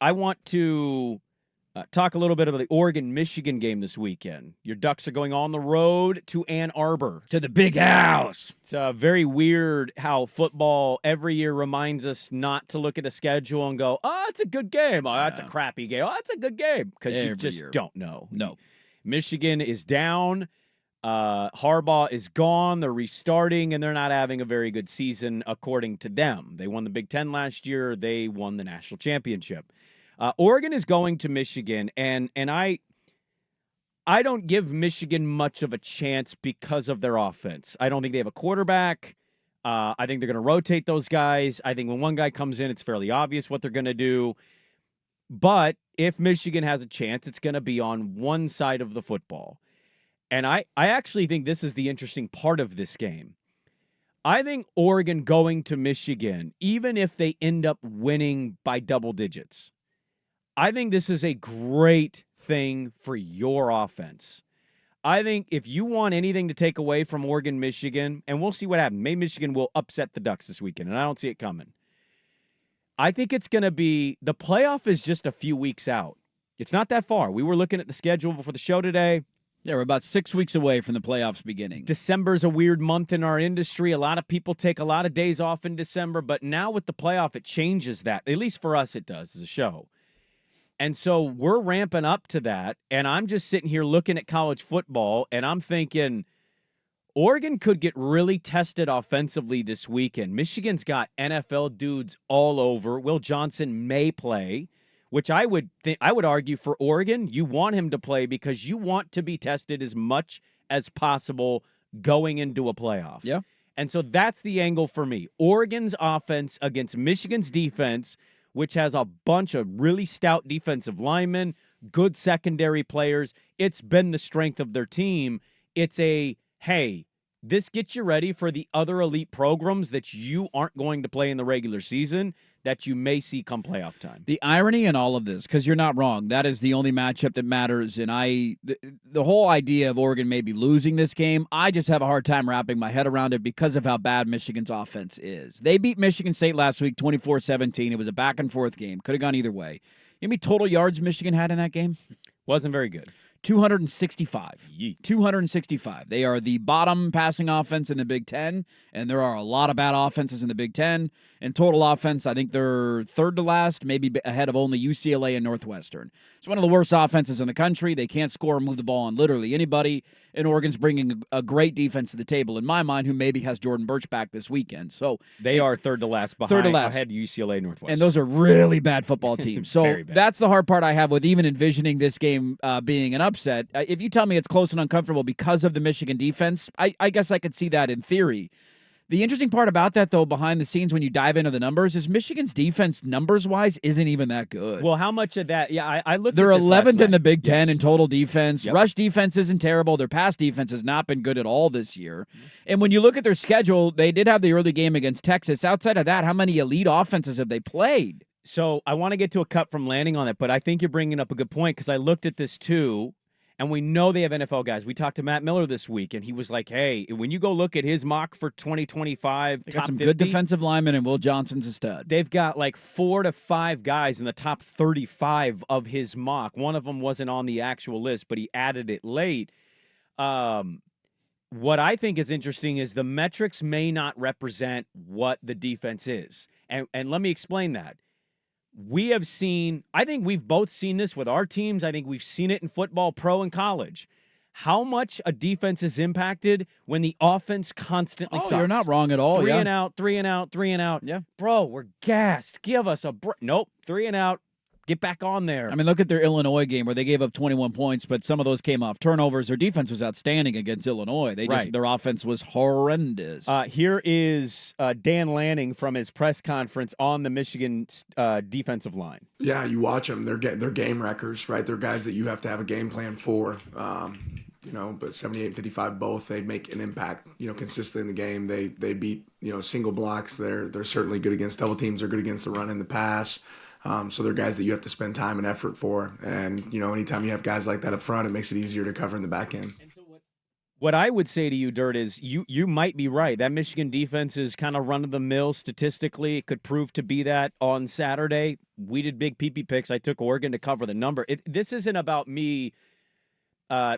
I want to talk a little bit about the Oregon-Michigan game this weekend. Your Ducks are going on the road to Ann Arbor. To the big house. It's very weird how football every year reminds us not to look at a schedule and go, oh, it's a good game. Oh, that's a crappy game. Oh, that's a good game. Because you just don't know. No. Michigan is down. Harbaugh is gone. They're restarting, and they're not having a very good season according to them. They won the Big Ten last year. They won the national championship. Oregon is going to Michigan, and I don't give Michigan much of a chance because of their offense. I don't think they have a quarterback. I think they're going to rotate those guys. I think when one guy comes in, it's fairly obvious what they're going to do. But if Michigan has a chance, it's going to be on one side of the football. And I actually think this is the interesting part of this game. I think Oregon going to Michigan, even if they end up winning by double digits, I think this is a great thing for your offense. I think if you want anything to take away from Oregon, Michigan, and we'll see what happens. Maybe Michigan will upset the Ducks this weekend, and I don't see it coming. I think it's going to be the playoff is just a few weeks out. It's not that far. We were looking at the schedule before the show today. Yeah, we're about 6 weeks away from the playoffs beginning. December's a weird month in our industry. A lot of people take a lot of days off in December, but now with the playoff, it changes that. At least for us, it does as a show. And so we're ramping up to that, and I'm just sitting here looking at college football, and I'm thinking Oregon could get really tested offensively this weekend. Michigan's got NFL dudes all over. Will Johnson may play, which I would argue for Oregon, you want him to play because you want to be tested as much as possible going into a playoff. Yeah. And so that's the angle for me. Oregon's offense against Michigan's defense, which has a bunch of really stout defensive linemen, good secondary players. It's been the strength of their team. It's hey, this gets you ready for the other elite programs that you aren't going to play in the regular season that you may see come playoff time. The irony in all of this, because you're not wrong, that is the only matchup that matters. And the whole idea of Oregon maybe losing this game, I just have a hard time wrapping my head around it because of how bad Michigan's offense is. They beat Michigan State last week 24-17. It was a back-and-forth game. Could have gone either way. You know how many total yards Michigan had in that game? Wasn't very good. 265. Yeet. 265. They are the bottom passing offense in the Big Ten, and there are a lot of bad offenses in the Big Ten. In total offense, I think they're third to last, maybe ahead of only UCLA and Northwestern. It's one of the worst offenses in the country. They can't score or move the ball on literally anybody, and Oregon's bringing a great defense to the table, in my mind, who maybe has Jordan Birch back this weekend. So they are third to last behind. Third to last. Ahead UCLA, Northwestern. And those are really bad football teams. So that's the hard part I have with even envisioning this game being an upset. If you tell me it's close and uncomfortable because of the Michigan defense, I guess I could see that in theory. The interesting part about that, though, behind the scenes when you dive into the numbers, is Michigan's defense, numbers-wise, isn't even that good. Well, how much of that? Yeah, I looked They're at this 11th in the Big Ten in total defense. Yep. Rush defense isn't terrible. Their pass defense has not been good at all this year. And when you look at their schedule, they did have the early game against Texas. Outside of that, how many elite offenses have they played? So I want to get to a cut from landing on it, but I think you're bringing up a good point because I looked at this too. And we know they have NFL guys. We talked to Matt Miller this week, and he was like, hey, when you go look at his mock for 2025, they got some good defensive linemen, and Will Johnson's a stud. They've got like 4 to 5 guys in the top 35 of his mock. One of them wasn't on the actual list, but he added it late. What I think is interesting is the metrics may not represent what the defense is. And let me explain that. We have seen, I think we've both seen this with our teams. I think we've seen it in football, pro and college. How much a defense is impacted when the offense constantly sucks. You're not wrong at all. 3 and out, 3 and out, 3 and out. Yeah. Bro, we're gassed. Give us a break. Nope, 3 and out. Get back on there. I mean, look at their Illinois game where they gave up 21 points, but some of those came off turnovers. Their defense was outstanding against Illinois. Their offense was horrendous. Here is Dan Lanning from his press conference on the Michigan defensive line. Yeah, you watch them. They're game wreckers, right? They're guys that you have to have a game plan for. But 78-55 both, they make an impact, consistently in the game. They beat, single blocks. They're certainly good against double teams. They're good against the run and the pass. So they're guys that you have to spend time and effort for. And, anytime you have guys like that up front, it makes it easier to cover in the back end. What I would say to you, Dirt, is you might be right. That Michigan defense is kind of run-of-the-mill statistically. It could prove to be that on Saturday. We did big PP picks. I took Oregon to cover the number. This isn't about me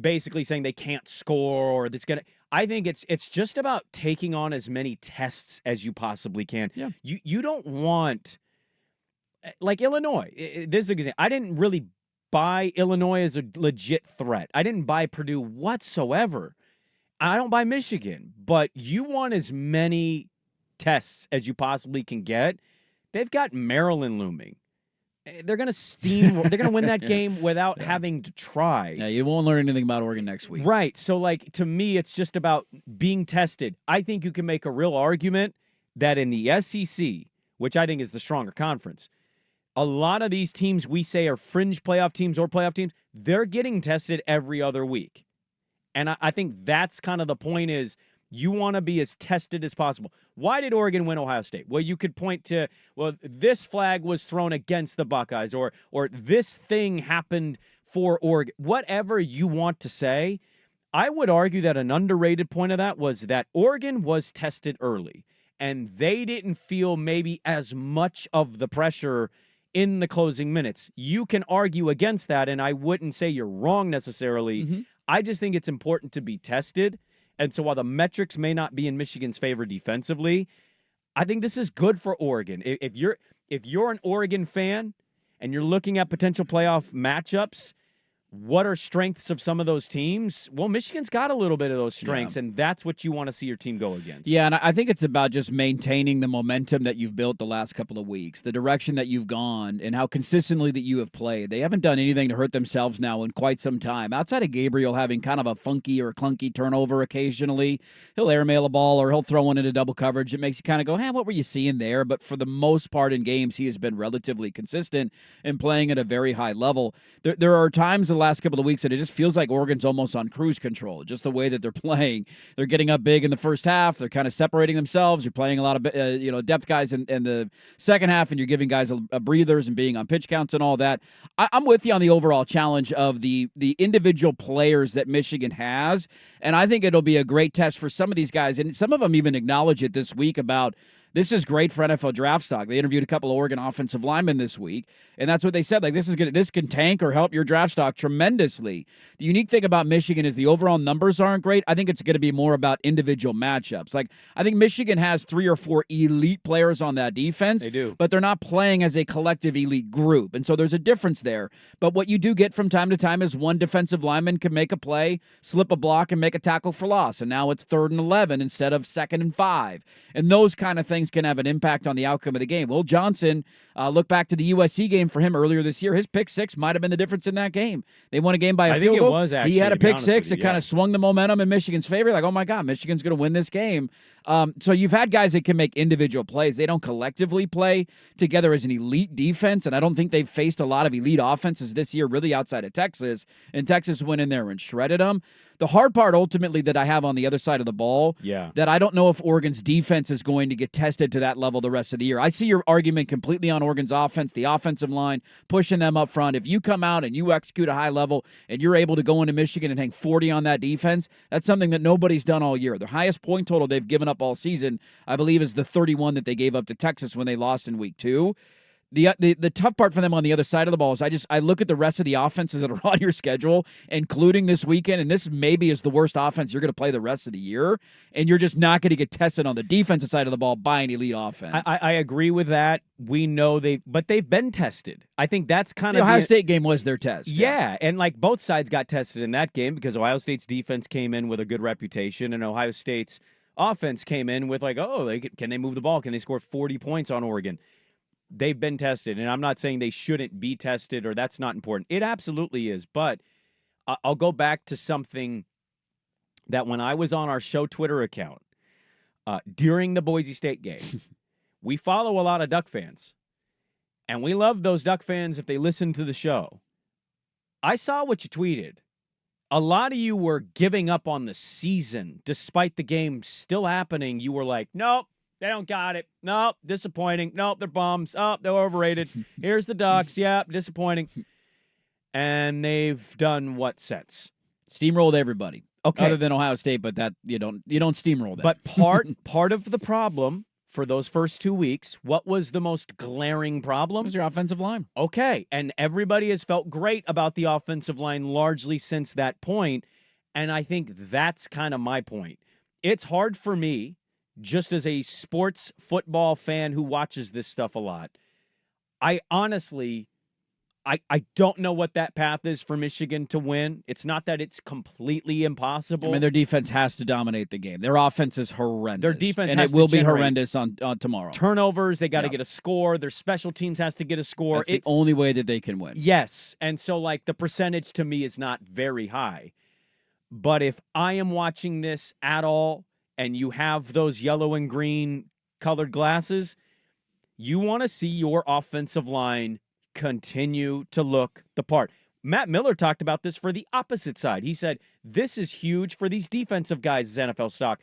basically saying they can't score or that's going to – I think it's just about taking on as many tests as you possibly can. Yeah. You don't want – like Illinois. This is a good example. I didn't really buy Illinois as a legit threat. I didn't buy Purdue whatsoever. I don't buy Michigan, but you want as many tests as you possibly can get. They've got Maryland looming. They're going to steam. They're going to win that game without having to try. Yeah, you won't learn anything about Oregon next week. Right. So, like, to me, it's just about being tested. I think you can make a real argument that in the SEC, which I think is the stronger conference, a lot of these teams we say are fringe playoff teams or playoff teams, they're getting tested every other week. And I think that's kind of the point is you want to be as tested as possible. Why did Oregon win Ohio State? Well, you could point to, well, this flag was thrown against the Buckeyes or this thing happened for Oregon. Whatever you want to say, I would argue that an underrated point of that was that Oregon was tested early, and they didn't feel maybe as much of the pressure in the closing minutes. You can argue against that, and I wouldn't say you're wrong necessarily. Mm-hmm. I just think it's important to be tested. And so while the metrics may not be in Michigan's favor defensively, I think this is good for Oregon. If you're an Oregon fan and you're looking at potential playoff matchups, what are strengths of some of those teams? Well, Michigan's got a little bit of those strengths, and that's what you want to see your team go against. Yeah, and I think it's about just maintaining the momentum that you've built the last couple of weeks, the direction that you've gone, and how consistently that you have played. They haven't done anything to hurt themselves now in quite some time. Outside of Gabriel having kind of a funky or clunky turnover occasionally, he'll airmail a ball or he'll throw one into double coverage. It makes you kind of go, hey, what were you seeing there? But for the most part in games, he has been relatively consistent and playing at a very high level. There are times the last couple of weeks that it just feels like Oregon's almost on cruise control, just the way that they're playing. They're getting up big in the first half. They're kind of separating themselves. You're playing a lot of depth guys in the second half, and you're giving guys a breathers and being on pitch counts and all that. I'm with you on the overall challenge of the individual players that Michigan has, and I think it'll be a great test for some of these guys, and some of them even acknowledge it this week about this is great for NFL draft stock. They interviewed a couple of Oregon offensive linemen this week, and that's what they said. Like, this can tank or help your draft stock tremendously. The unique thing about Michigan is the overall numbers aren't great. I think it's going to be more about individual matchups. Like, I think Michigan has 3 or 4 elite players on that defense. They do. But they're not playing as a collective elite group, and so there's a difference there. But what you do get from time to time is one defensive lineman can make a play, slip a block, and make a tackle for loss, and now it's 3rd and 11 instead of 2nd and 5. And those kind of things can have an impact on the outcome of the game. Will Johnson, look back to the USC game for him earlier this year. His pick six might have been the difference in that game. They won a game by a field goal. It was actually. He had a pick six that kind of swung the momentum in Michigan's favor. Like, oh my God, Michigan's going to win this game. So you've had guys that can make individual plays. They don't collectively play together as an elite defense, and I don't think they've faced a lot of elite offenses this year, really outside of Texas. And Texas went in there and shredded them. The hard part ultimately that I have on the other side of the ball, that I don't know if Oregon's defense is going to get tested to that level the rest of the year. I see your argument completely on Oregon's offense, the offensive line, pushing them up front. If you come out and you execute a high level and you're able to go into Michigan and hang 40 on that defense, that's something that nobody's done all year. The highest point total they've given up all season, I believe, is the 31 that they gave up to Texas when they lost in week 2. The tough part for them on the other side of the ball is I look at the rest of the offenses that are on your schedule, including this weekend, and this maybe is the worst offense you're going to play the rest of the year, and you're just not going to get tested on the defensive side of the ball by an elite offense. I agree with that. We know but they've been tested. I think that's kind of the Ohio State game was their test. Yeah, and like both sides got tested in that game because Ohio State's defense came in with a good reputation, and Ohio State's offense came in with can they move the ball? Can they score 40 points on Oregon? They've been tested, and I'm not saying they shouldn't be tested or that's not important. It absolutely is, but I'll go back to something that when I was on our show Twitter account during the Boise State game, we follow a lot of Duck fans, and we love those Duck fans if they listen to the show. I saw what you tweeted. A lot of you were giving up on the season despite the game still happening. You were like, nope. They don't got it. Nope, disappointing. Nope, they're bums. Oh, they're overrated. Here's the Ducks. Yeah, disappointing. And they've done what since? Steamrolled everybody. Okay. Other than Ohio State, but that you don't steamroll that. But part of the problem for those first 2 weeks, what was the most glaring problem? It was your offensive line. Okay, and everybody has felt great about the offensive line largely since that point, and I think that's kind of my point. It's hard for me, just as a sports football fan who watches this stuff a lot. I honestly I don't know what that path is for Michigan to win. It's not that it's completely impossible. I mean, their defense has to dominate the game. Their offense is horrendous. Their defense and has it will to be generate horrendous on tomorrow. turnovers. They got to Yep. get a score. Their special teams has to get a score. That's the only way that they can win. Yes, and so like the percentage to me is not very high. But if I am watching this at all, and you have those yellow and green colored glasses, you want to see your offensive line continue to look the part. Matt Miller talked about this for the opposite side. He said, this is huge for these defensive guys' NFL stock.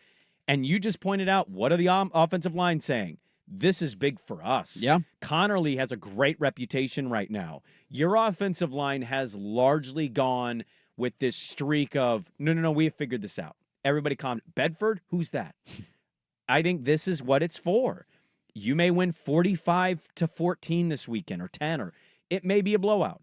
And you just pointed out, what are the offensive line saying? This is big for us. Yeah. Connerly has a great reputation right now. Your offensive line has largely gone with this streak of, no, we have figured this out. Everybody calm. Bedford, who's that? I think this is what it's for. You may win 45-14 this weekend or 10, or it may be a blowout.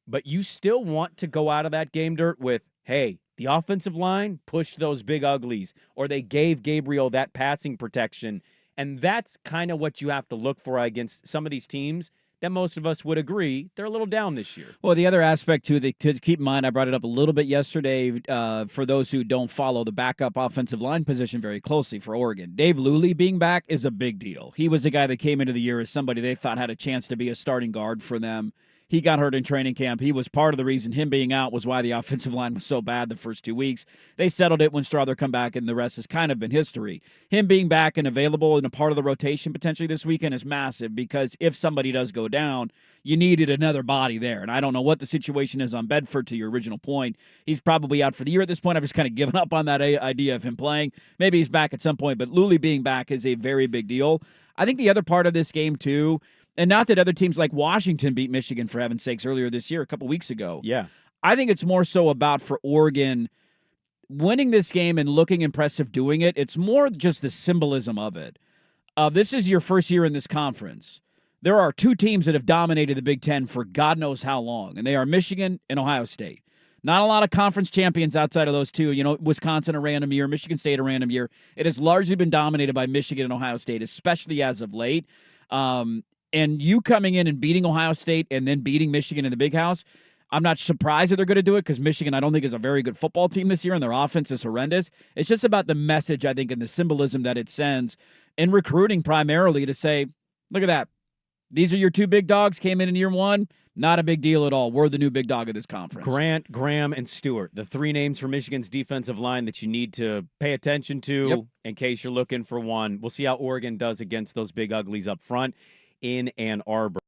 But you still want to go out of that game dirt with, hey, the offensive line pushed those big uglies, or they gave Gabriel that passing protection. And that's kind of what you have to look for against some of these teams that most of us would agree they're a little down this year. Well, the other aspect, too, to keep in mind, I brought it up a little bit yesterday for those who don't follow the backup offensive line position very closely for Oregon. Dave Luley being back is a big deal. He was a guy that came into the year as somebody they thought had a chance to be a starting guard for them. He got hurt in training camp. He was part of the reason him being out was why the offensive line was so bad the first 2 weeks. They settled it when Strother come back, and the rest has kind of been history. Him being back and available and a part of the rotation potentially this weekend is massive because if somebody does go down, you needed another body there. And I don't know what the situation is on Bedford, to your original point. He's probably out for the year at this point. I've just kind of given up on that idea of him playing. Maybe he's back at some point, but Luley being back is a very big deal. I think the other part of this game, too, and not that other teams like Washington beat Michigan, for heaven's sakes, earlier this year, a couple weeks ago. Yeah. I think it's more so about for Oregon winning this game and looking impressive doing it. It's more just the symbolism of it. This is your first year in this conference. There are two teams that have dominated the Big Ten for God knows how long, and they are Michigan and Ohio State. Not a lot of conference champions outside of those two. You know, Wisconsin a random year, Michigan State a random year. It has largely been dominated by Michigan and Ohio State, especially as of late. And you coming in and beating Ohio State and then beating Michigan in the Big House, I'm not surprised that they're going to do it because Michigan, I don't think, is a very good football team this year, and their offense is horrendous. It's just about the message, I think, and the symbolism that it sends in recruiting primarily to say, look at that. These are your two big dogs, came in year one. Not a big deal at all. We're the new big dog of this conference. Grant, Graham, and Stewart, the three names for Michigan's defensive line that you need to pay attention to in case you're looking for one. We'll see how Oregon does against those big uglies up front in Ann Arbor.